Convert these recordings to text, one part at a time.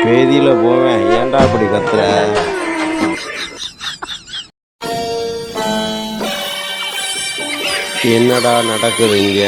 பேதியில போவேன். ஏன்டா அப்படி கத்துற? என்னடா நடக்குது இங்க?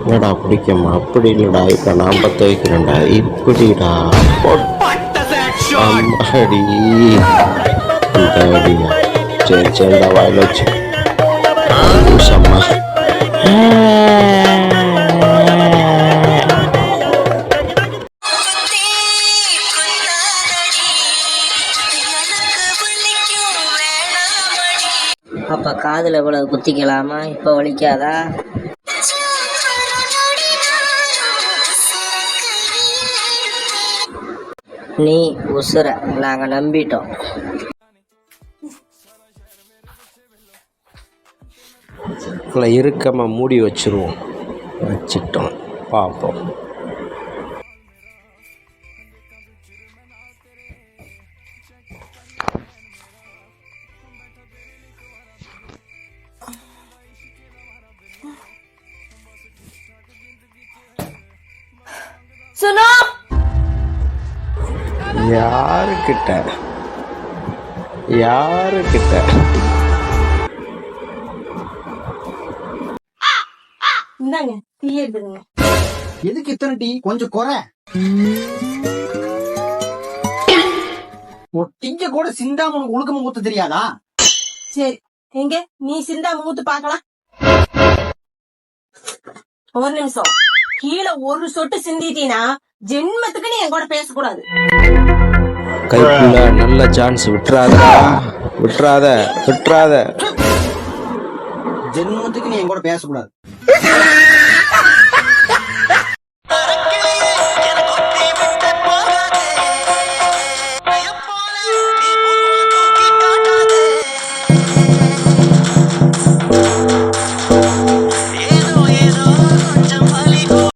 என்னடா பிடிக்குமா? அப்படி இல்லடா, இப்ப நான் பத்த வைக்கிறேன்டா. இப்படிடா அம்மாடி அடியா. சரி சரிடா, வாயில வச்சு அம்மா. அப்ப காதுல இவ்வளவு குத்திக்கலாமா? இப்ப வலிக்காதா? நீ உசுர நாங்க நம்பிட்டோம். இறுக்கமா மூடி வச்சிருவோம். வச்சிட்டோம், பார்ப்போம். சுனோ, யாருக்கிட்ட இந்தாங்க டீ எடுத்துங்க. எதுக்கு இத்தனை டீ? கொஞ்சம் குறை. டீங்க கூட சிந்தாம உனக்கு ஒழுக்கமா ஊத்த தெரியாதா? சரி, எங்க நீ சிந்தா மூத்து பாக்கலாம். ஒரு நிமிஷம். கீழே ஒரு சொட்டு சிந்திட்டீனா ஜென்மத்துக்கு நீ என் கூட பேசக்கூடாது. கைக்குள்ள நல்ல சான்ஸ். விட்டுறாத. ஜென்மத்துக்கு நீ என் கூட பேசக்கூடாது.